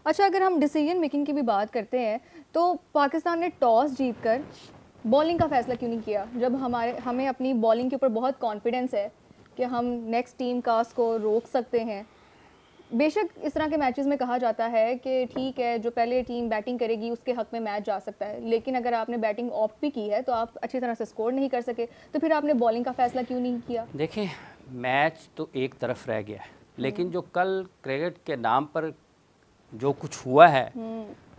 अच्छा, अगर हम डिसीजन मेकिंग की भी बात करते हैं तो पाकिस्तान ने टॉस जीतकर बॉलिंग का फैसला क्यों नहीं किया, जब हमें अपनी बॉलिंग के ऊपर बहुत कॉन्फिडेंस है कि हम नेक्स्ट टीम कास्ट को रोक सकते हैं। बेशक इस तरह के मैचेस में कहा जाता है कि ठीक है, जो पहले टीम बैटिंग करेगी उसके हक में मैच जा सकता है, लेकिन अगर आपने बैटिंग ऑप्ट भी की है तो आप अच्छी तरह से स्कोर नहीं कर सके, तो फिर आपने बॉलिंग का फैसला क्यों नहीं किया? देखिए, मैच तो एक तरफ रह गया है, लेकिन जो कल क्रिकेट के नाम पर जो कुछ हुआ है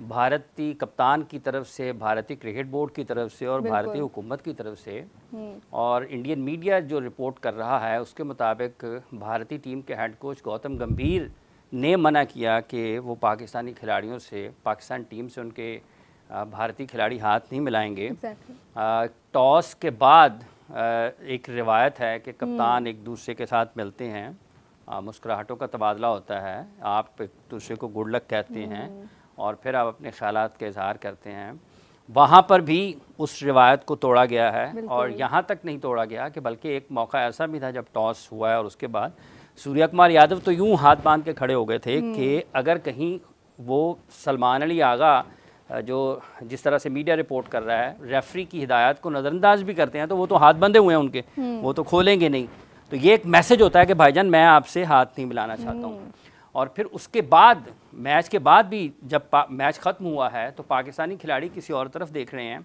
भारतीय कप्तान की तरफ से, भारतीय क्रिकेट बोर्ड की तरफ से और भारतीय हुकूमत की तरफ से, और इंडियन मीडिया जो रिपोर्ट कर रहा है उसके मुताबिक भारतीय टीम के हेड कोच गौतम गंभीर ने मना किया कि वो पाकिस्तानी खिलाड़ियों से, पाकिस्तान टीम से उनके भारतीय खिलाड़ी हाथ नहीं मिलाएंगे। टॉस के बाद एक रिवायत है कि कप्तान एक दूसरे के साथ मिलते हैं, मुस्कुराहटों का तबादला होता है, आप एक दूसरे को गुड लक कहते हैं और फिर आप अपने ख्यालात का इजहार करते हैं। वहाँ पर भी उस रिवायत को तोड़ा गया है और यहाँ तक नहीं तोड़ा गया कि बल्कि एक मौका ऐसा भी था जब टॉस हुआ है और उसके बाद सूर्य कुमार यादव तो यूँ हाथ बांध के खड़े हो गए थे कि अगर कहीं वो सलमान अली आगा जो जिस तरह से मीडिया रिपोर्ट कर रहा है रेफरी की हिदायत को नज़रअंदाज भी करते हैं, तो वो तो हाथ बंधे हुए हैं उनके, वो तो खोलेंगे नहीं। तो ये एक मैसेज होता है कि भाईजान मैं आपसे हाथ नहीं मिलाना चाहता हूँ। और फिर उसके बाद मैच के बाद भी जब मैच ख़त्म हुआ है तो पाकिस्तानी खिलाड़ी किसी और तरफ देख रहे हैं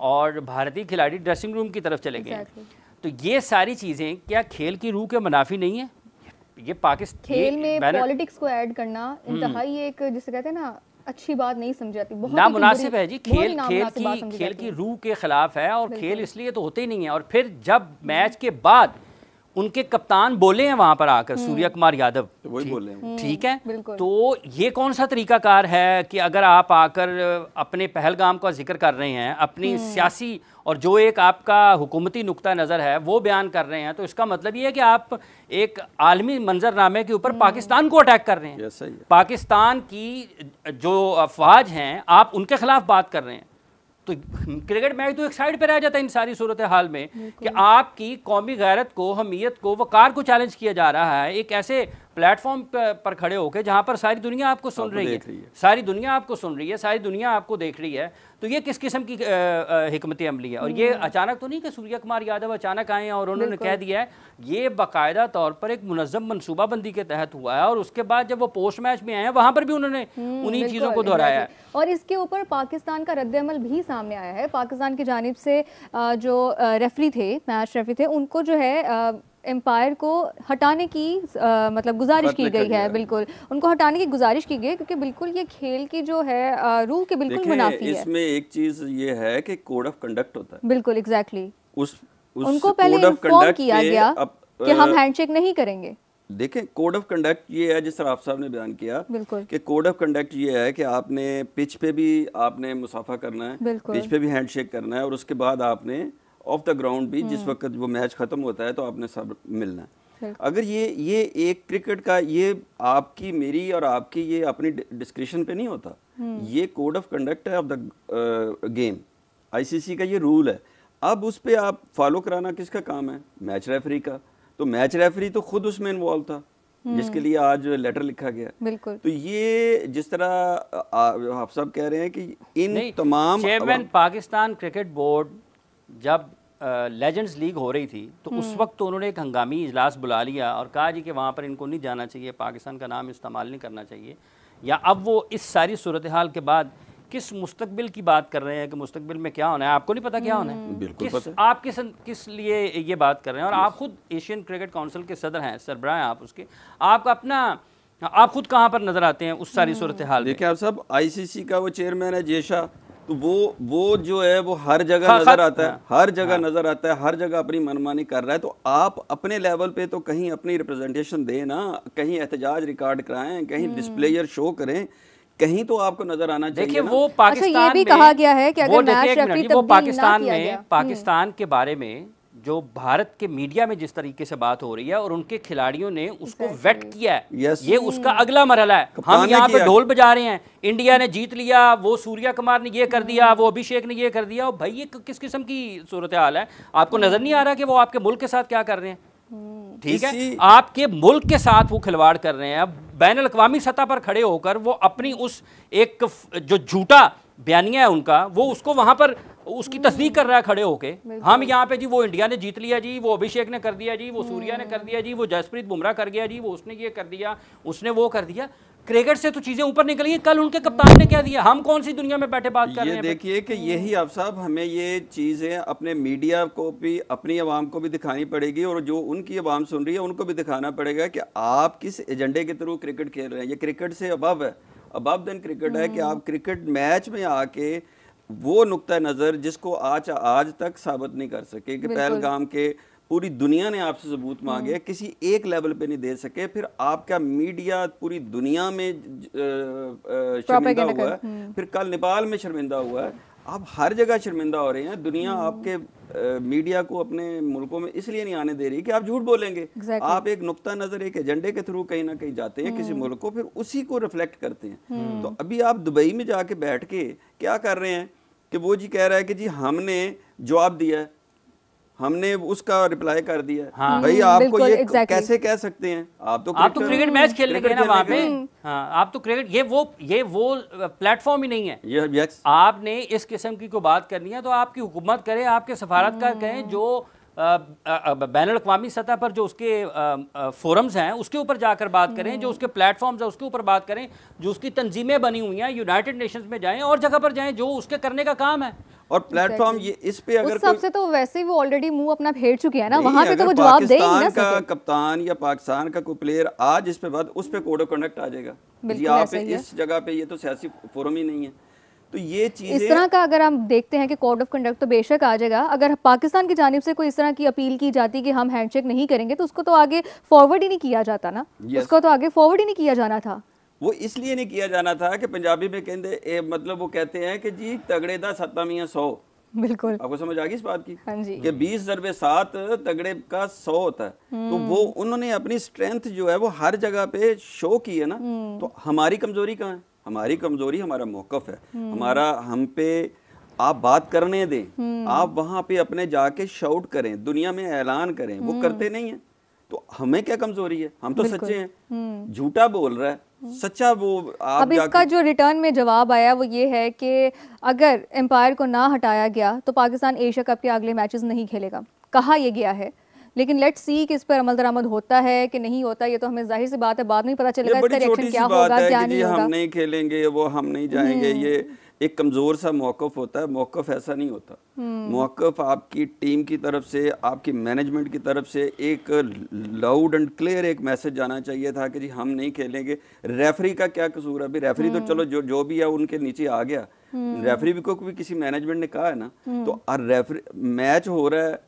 और भारतीय खिलाड़ी ड्रेसिंग रूम की तरफ चले गए हैं। तो ये सारी चीज़ें क्या खेल की रूह के मुनाफी नहीं है? ये पाकिस्तान खेल में पॉलिटिक्स को ऐड करना इंतहाई एक, जिसे कहते हैं ना, अच्छी बात नहीं समझी जाती, बहुत नामुनासिब है जी। खेल की रूह के खिलाफ है और खेल इसलिए तो होते ही नहीं है। और फिर जब मैच के बाद उनके कप्तान बोले हैं वहां पर आकर, सूर्य कुमार यादव वही बोले हैं, ठीक है, तो ये कौन सा तरीकाकार है कि अगर आप आकर अपने पहलगाम का जिक्र कर रहे हैं, अपनी सियासी और जो एक आपका हुकूमती नुक्ता नज़र है वो बयान कर रहे हैं, तो इसका मतलब ये है कि आप एक आलमी मंजरनामे के ऊपर पाकिस्तान को अटैक कर रहे हैं। पाकिस्तान की जो अफवाज हैं आप उनके खिलाफ बात कर रहे हैं। तो क्रिकेट मैच तो एक साइड पे रह जाता है इन सारी सूरत हाल में कि आपकी कौमी गैरत को, हमीयत को, वकार को चैलेंज किया जा रहा है एक ऐसे प्लेटफॉर्म पर खड़े होकर जहां पर सारी दुनिया आपको सुन रही है, सारी दुनिया आपको सुन रही है, सारी दुनिया आपको देख रही है। तो ये किस किस्म की हिकमत अमली है? और ये अचानक तो नहीं कि सूर्य कुमार यादव अचानक आए और उन्होंने कह दिया है, ये बाकायदा तौर पर एक मुनज़्ज़म मनसूबाबंदी के तहत हुआ है। और उसके बाद जब वो पोस्ट मैच में आए हैं वहाँ पर भी उन्होंने उन्हीं चीज़ों को दोहराया है। और इसके ऊपर पाकिस्तान का रद्द-ए-अमल भी सामने आया है। पाकिस्तान की जानिब से जो रेफरी थे, मैच रेफरी थे, उनको जो है एम्पायर को हटाने की मतलब गुजारिश की गई है। बिल्कुल उनको हटाने की गुजारिश की गई क्योंकि बिल्कुल ये खेल की जो है रूह के बिल्कुल मुनाफी है। इसमें एक चीज ये है कि कोड ऑफ कंडक्ट होता है। बिल्कुल एग्जैक्टली उनको पहले इन्फॉर्म किया गया कि हम हैंडशेक नहीं करेंगे। देखें, कोड ऑफ कंडक्ट ये है, जिस तरह आप साहब ने बयान किया कि कोड ऑफ कंडक्ट ये है कि आपने पिच पे भी आपने मुसाफा करना है, पिच पे भी हैंडशेक करना है और उसके बाद आपने ऑफ द ग्राउंड भी जिस वक्त वो मैच खत्म होता है तो आपने सब मिलना है। अगर ये एक क्रिकेट का, ये आपकी, मेरी और आपकी ये अपनी डिस्क्रिप्शन पे नहीं होता, ये कोड ऑफ कंडक्ट है ऑफ द गेम, आईसीसी का ये रूल है। अब उस पे आप फॉलो कराना किसका काम है? मैच रेफरी का। तो मैच रेफरी तो खुद उसमें इन्वॉल्व था जिसके लिए आज लेटर लिखा गया। बिल्कुल। तो ये जिस तरह आप सब कह रहे हैं कि इन तमाम चेयरमैन पाकिस्तान क्रिकेट बोर्ड जब लेजेंड्स लीग हो रही थी तो उस वक्त तो उन्होंने एक हंगामी इजलास बुला लिया और कहा जी कि वहाँ पर इनको नहीं जाना चाहिए, पाकिस्तान का नाम इस्तेमाल नहीं करना चाहिए। या अब वो इस सारी सूरत हाल के बाद किस मुस्तकबिल की बात कर रहे हैं कि मुस्तकबिल में क्या होना है? आपको नहीं पता क्या होना है? बिल्कुल आप किस लिए ये बात कर रहे हैं? और आप खुद एशियन क्रिकेट काउंसिल के सदर हैं, सरबराह हैं आप उसके, आपका अपना, आप खुद कहाँ पर नजर आते हैं उस सारी सूरत हाल में? देखिए आप सब, आईसीसी का वो चेयरमैन है जेशा, तो वो जो है वो हर जगह नजर आता है, हर जगह नजर आता है, हर जगह अपनी मनमानी कर रहा है। तो आप अपने लेवल पे तो कहीं अपनी रिप्रेजेंटेशन दें ना, कहीं एहतजाज रिकॉर्ड कराएं, कहीं डिस्प्लेयर शो करें, कहीं तो आपको नजर आना चाहिए। देखिए वो पाकिस्तान ये भी कहा गया है कि अगर मैच रेफरी वो पाकिस्तान में पाकिस्तान के बारे में जो भारत के मीडिया में जिस तरीके से बात हो रही है और उनके खिलाड़ियों ने उसको वेट किया है, ये उसका अगला मरहला है। हम यहाँ पे ढोल बजा रहे हैं, इंडिया ने जीत लिया, वो सूर्य कुमार ने ये कर दिया, वो अभिषेक ने ये कर दिया। और भाई ये किस किस्म की सूरत हाल है? आपको नजर नहीं आ रहा कि वो आपके मुल्क के साथ क्या कर रहे हैं? ठीक है, आपके मुल्क के साथ वो खिलवाड़ कर रहे हैं। अब बैन अल-अक़वामी सतह पर खड़े होकर वो अपनी उस एक जो झूठा बयानिया है उनका, वो उसको वहां पर उसकी तस्दीक कर रहा है खड़े होके। हम यहाँ पे जी वो इंडिया ने जीत लिया जी, वो अभिषेक ने कर दिया जी, वो सूर्या ने कर दिया जी, वो जसप्रीत बुमराह कर गया जी, वो उसने ये कर दिया, उसने वो कर दिया। क्रिकेट से तो चीजें ऊपर निकली हैं। कल उनके कप्तान ने क्या दिया, हम कौन सी दुनिया में बैठे बात कर रहे हैं। देखिए कि यही आप साहब हमें ये चीजें अपने मीडिया को भी, अपनी आवाम को भी दिखानी पड़ेगी, और जो उनकी आवाम सुन रही है उनको भी दिखाना पड़ेगा कि आप किस एजेंडे के थ्रू क्रिकेट खेल रहे हैं। ये क्रिकेट से अबव है, अबव देन क्रिकेट है कि आप क्रिकेट मैच में आके वो नुक्ता नज़र जिसको आज तक साबित नहीं कर सके कि पहलगाम के पूरी दुनिया ने आपसे सबूत मांगे, किसी एक लेवल पे नहीं दे सके, फिर आपका मीडिया पूरी दुनिया में शर्मिंदा हुआ है, फिर कल नेपाल में शर्मिंदा हुआ है, आप हर जगह शर्मिंदा हो रहे हैं। दुनिया आपके मीडिया को अपने मुल्कों में इसलिए नहीं आने दे रही कि आप झूठ बोलेंगे। आप एक नुक्ता नज़र, एक एजेंडे के थ्रू कहीं ना कहीं जाते हैं किसी मुल्क को, फिर उसी को रिफ्लेक्ट करते हैं। तो अभी आप दुबई में जाके बैठ के क्या कर रहे हैं कि वो जी कह रहा है कि जी हमने जवाब दिया है, हमने उसका रिप्लाई कर दिया। हाँ। भाई आपको ये कैसे कह सकते हैं? आप तो क्रिकेट मैच खेलने गए ना वहाँ पे। हाँ, आप तो क्रिकेट, ये वो प्लेटफॉर्म ही नहीं है। आपने इस किस्म की कोई बात करनी है तो आपकी हुकूमत करे, आपके सफारतकार कहें, जो बैन अल-अक़वामी सतह पर जो उसके फोरम्स हैं उसके ऊपर जाकर बात करें, जो उसके प्लेटफॉर्म्स हैं उसके ऊपर बात करें, जो उसकी तंजीमें बनी हुई हैं यूनाइटेड नेशंस में जाएं और जगह पर जाएं जो उसके करने का काम है। और प्लेटफॉर्म ये इस पे अगर सबसे तो वैसे ही वो ऑलरेडी मुंह अपना फेर चुके हैं ना, वहां पे तो वो जवाब दे ही ना सके। का कप्तान या पाकिस्तान का कोई प्लेयर आज इस पे बात, उस पे कोड ऑफ कंडक्ट आ जाएगा जी, आप इस जगह पे, ये तो सियासी फोरम ही नहीं है। तो ये चीज़ इस तरह का अगर हम देखते हैं कि कोड ऑफ कंडक्ट तो बेशक आ जाएगा, अगर पाकिस्तान की जानिब से कोई इस तरह की अपील की जाती कि हम हैंडशेक नहीं करेंगे तो उसको तो आगे फॉरवर्ड ही नहीं किया जाता ना, उसको तो आगे फॉरवर्ड ही नहीं किया जाना था। वो इसलिए नहीं किया जाना था कि पंजाबी में कहते मतलब वो कहते हैं कि जी तगड़े दा सत्ता मियां 100। बिल्कुल, आपको समझ आ गई इस बात की? हाँ जी। कि 20 ज़रबे 7 तगड़े का 100 होता है। तो वो उन्होंने अपनी स्ट्रेंथ जो है वो हर जगह पे शो की है ना। तो हमारी कमजोरी कहाँ है? हमारी कमजोरी हमारा मौकफ है, हमारा, हम पे आप बात करने दें, आप वहां पे अपने जाके शाउट करें, दुनिया में ऐलान करें, वो करते नहीं है। तो हमें क्या कमजोरी है? हम तो सच्चे हैं, झूठा बोल रहा है सच्चा वो। आप अब इसका जो रिटर्न में जवाब आया वो ये है कि अगर एम्पायर को ना हटाया गया तो पाकिस्तान एशिया कप के अगले मैचेस नहीं खेलेगा, कहा यह गया है। लेकिन लेट्स सी कि इस पर अमल दरामद होता है कि नहीं होता, ये तो हमें जाहिर सी बात है बाद में पता चलेगा इसका रिएक्शन क्या होगा, क्या नहीं होगा। हम नहीं खेलेंगे, वो हम नहीं जाएंगे, ये एक कमज़ोर सा मौक़िफ़ होता है। मौक़िफ़ ऐसा नहीं होता। मौक़िफ़ आपकी टीम की तरफ से, आपकी मैनेजमेंट की तरफ से एक लाउड एंड क्लियर एक मैसेज जाना चाहिए था कि जी हम नहीं खेलेंगे। रेफरी का क्या कसूर है? अभी रेफरी तो चलो जो भी है उनके नीचे आ गया, रेफरी को भी किसी मैनेजमेंट ने कहा है ना। तो रेफरी मैच हो रहा है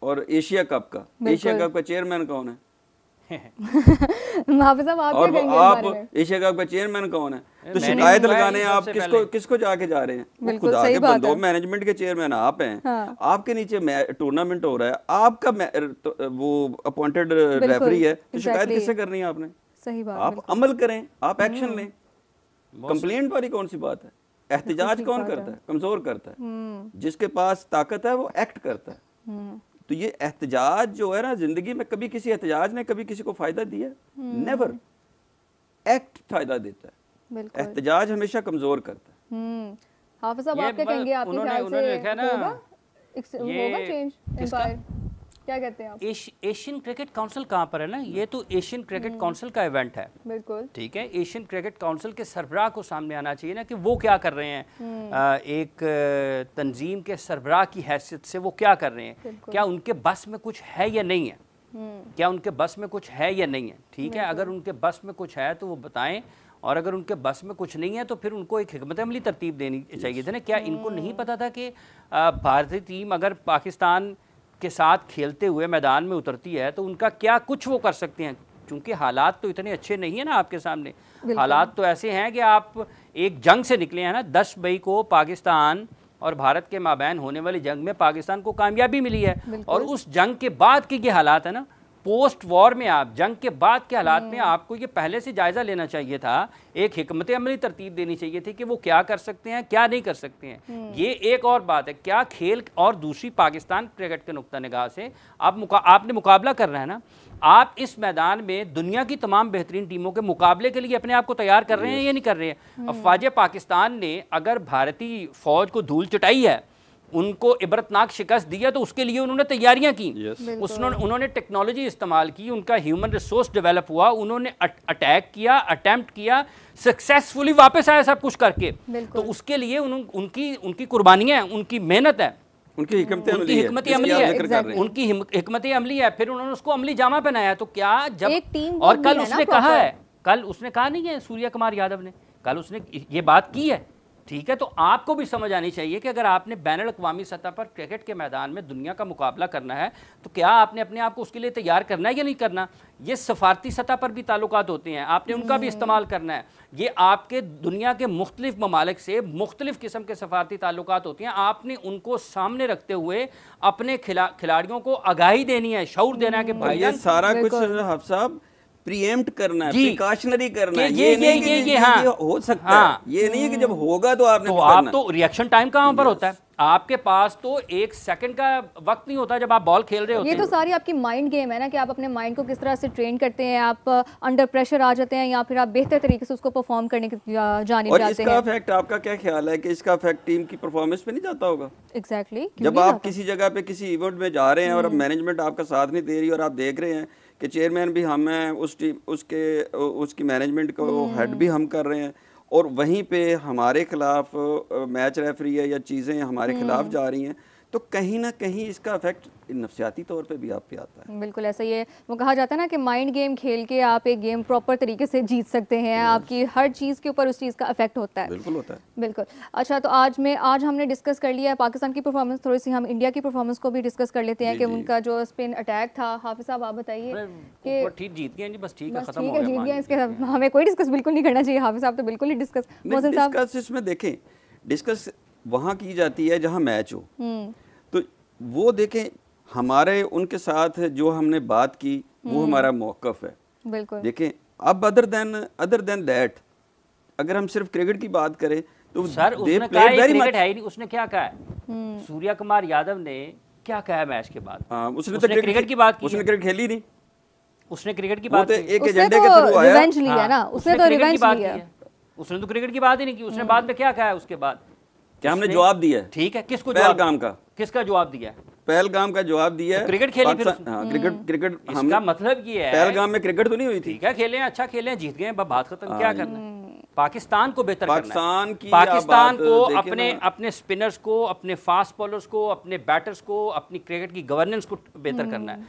और एशिया कप का चेयरमैन कौन है? और आप एशिया कप का चेयरमैन कौन है? तो शिकायत लगाने आप किसको जाके जा रहे हैं? वो खुदा के बंदो, मैनेजमेंट के चेयरमैन आप हैं। हाँ। आपके नीचे टूर्नामेंट हो रहा है, आपका वो अपॉइंटेड रेफरी है, तो शिकायत किससे करनी है आपने? सही बात। आप अमल करें, आप एक्शन लें। कंप्लेंट वाली कौन सी बात है? एहतजाज कौन करता है? कमजोर करता है। जिसके पास ताकत है वो एक्ट करता है। तो ये एहतजाज जो है ना, जिंदगी में कभी किसी एहतजाज ने कभी किसी को फायदा दिया? नेवर। एक्ट फायदा देता है, एहतजाज हमेशा कमजोर करता है। हाफिज साहब, आप क्या कहेंगे? आपके ख्याल से होगा चेंज एम्पायर? क्या कहते हैं आप? एशियन क्रिकेट काउंसिल कहाँ पर है ना, ये तो एशियन क्रिकेट काउंसिल का इवेंट है। बिल्कुल ठीक है, एशियन क्रिकेट काउंसिल के सरबराह को सामने आना चाहिए ना कि वो क्या कर रहे हैं। एक तंजीम के सरबराह की हैसियत से वो क्या कर रहे हैं, क्या उनके बस में कुछ है या नहीं है, क्या उनके बस में कुछ है या नहीं है। ठीक है, अगर उनके बस में कुछ है तो वो बताएं, और अगर उनके बस में कुछ नहीं है तो फिर उनको एक हिकमत अमली तरतीब देनी चाहिए थी ना। क्या इनको नहीं पता था कि भारतीय टीम अगर पाकिस्तान के साथ खेलते हुए मैदान में उतरती है तो उनका क्या कुछ वो कर सकते हैं? क्योंकि हालात तो इतने अच्छे नहीं है ना आपके सामने। हालात तो ऐसे हैं कि आप एक जंग से निकले हैं ना। 10 मई को पाकिस्तान और भारत के माबैन होने वाली जंग में पाकिस्तान को कामयाबी मिली है, और उस जंग के बाद के ये हालात है ना, पोस्ट वॉर में आप जंग के बाद के हालात में आपको ये पहले से जायजा लेना चाहिए था, एक हिकमत अमली तरतीब देनी चाहिए थी कि वो क्या कर सकते हैं क्या नहीं कर सकते हैं। ये एक और बात है, क्या खेल और दूसरी पाकिस्तान क्रिकेट के नुक्ता निगाह से आपने मुकाबला करना है ना, आप इस मैदान में दुनिया की तमाम बेहतरीन टीमों के मुकाबले के लिए अपने आप को तैयार कर रहे हैं या नहीं कर रहे हैं। अफवाज पाकिस्तान ने अगर भारतीय फौज को धूल चटाई है, उनको इबरतनाक शिकस्त दी है, तो उसके लिए उन्होंने तैयारियां की, उन्होंने टेक्नोलॉजी इस्तेमाल की, उनका ह्यूमन रिसोर्स डेवलप हुआ, उन्होंने अटैक किया, अटेम्प्ट किया, सक्सेसफुली वापस आया सब कुछ करके। तो उसके लिए उनकी कुर्बानियां हैं, उनकी मेहनत है, उनकी हिकमत अमली है, फिर उन्होंने उसको अमली जामा पहनाया। तो क्या जब और कल उसने कहा है, कल उसने कहा नहीं है सूर्य कुमार यादव ने, कल उसने ये बात की है, ठीक है। तो आपको भी समझ आनी चाहिए कि अगर आपने बैनुल अक़वामी सतह पर क्रिकेट के मैदान में दुनिया का मुकाबला करना है तो क्या आपने अपने आप को उसके लिए तैयार करना है या नहीं करना। ये सफारती सतह पर भी ताल्लुकात होते हैं, आपने उनका भी इस्तेमाल करना है। ये आपके दुनिया के मुख्तलिफ ममालिक से मुख्तलिफ किस्म के सफारती ताल्लुकात होते हैं, आपने उनको सामने रखते हुए अपने खिलाड़ियों को आगाही देनी है, शऊर देना है कि भाई ये सारा कुछ हाफ़िज़ साहब प्रीएम्प्ट करना है, प्रिकॉशनरी करना है। ये नहीं कि ये हो सकता है, ये नहीं है कि जब होगा तो आपने तो आप तो रिएक्शन टाइम कहाँ पर होता है, आपके पास तो एक सेकंड का वक्त नहीं होता जब आप बॉल खेल रहे होते हैं। ये तो सारी आपकी माइंड गेम है ना कि आप अपने माइंड को किस तरह से ट्रेन करते हैं, आप अंडर प्रेशर आ जाते हैं या फिर आप बेहतर तरीके से उसको परफॉर्म करने की जानिब जाते हैं। और इसका इफेक्ट आपका क्या ख्याल है कि इसका इफेक्ट टीम की परफॉर्मेंस पे नहीं जाता होगा? एग्जैक्टली जब आप किसी जगह पे किसी इवेंट में जा रहे हैं और मैनेजमेंट आपका साथ नहीं दे रही और आप देख रहे हैं कि चेयरमैन भी हम हैं, उस टीम उसकी मैनेजमेंट को हेड भी हम कर रहे हैं, और वहीं पे हमारे खिलाफ मैच रेफरी है या चीज़ें हमारे खिलाफ जा रही हैं, तो कहीं ना कहीं इसका इफेक्ट नफसियाती तौर पे भी आप पे आता है। बिल्कुल ऐसा ही है, वो कहा जाता है ना कि माइंड गेम खेल के आप एक गेम प्रॉपर तरीके से जीत सकते हैं, आपकी हर चीज़ के ऊपर उस चीज़ का इफेक्ट होता है। बिल्कुल होता है, बिल्कुल। अच्छा, तो आज हमने डिस्कस कर लिया है पाकिस्तान की परफॉर्मेंस, थोड़ी सी हम इंडिया की परफॉर्मेंस को भी डिस्कस कर लेते हैं कि उनका जो स्पिन अटैक था। हाफिज साहब आप बताइए कि ठीक जीत गए, बस ठीक है, खत्म हो गया, जीत गया, इसके हमें कोई डिस्कस बिल्कुल नहीं करना चाहिए। हाफिज साहब तो बिल्कुल ही डिस्कस इसमें देखें, डिस्कस वहाँ की जाती है जहाँ मैच हो, तो वो देखें हमारे उनके साथ जो हमने बात की वो हमारा मौक़िफ़ है। बिल्कुल देखें, अब अदर देन दैट अगर हम सिर्फ क्रिकेट की बात करें तो सर उसने कहा क्रिकेट है ही नहीं, उसने क्या कहा है सूर्य कुमार यादव ने क्या कहा है मैच के बाद? उसने तो क्रिकेट की बात की, उसने क्रिकेट खेली नहीं, उसने क्रिकेट की बात एक एजेंडे के थ्रू आया, रिवेंज लिया ना, उसने तो रिवेंज लिया, उसने तो क्रिकेट की बात ही नहीं की। उसने बाद में क्या कहा है उसके बाद? क्या हमने जवाब दिया है, ठीक है, किसको पहलगाम का, किसका जवाब दिया है? पहलगाम का जवाब दिया है। क्रिकेट खेली फिर क्रिकेट इसका मतलब ये है पहलगाम में क्रिकेट तो नहीं हुई थी। ठीक है, खेले अच्छा खेले, जीत गए, बात खत्म। क्या करना है? पाकिस्तान को बेहतर पाकिस्तान की पाकिस्तान को अपने स्पिनर्स को, अपने फास्ट बॉलर्स को, अपने बैटर्स को, अपनी क्रिकेट की गवर्नेंस को बेहतर करना है।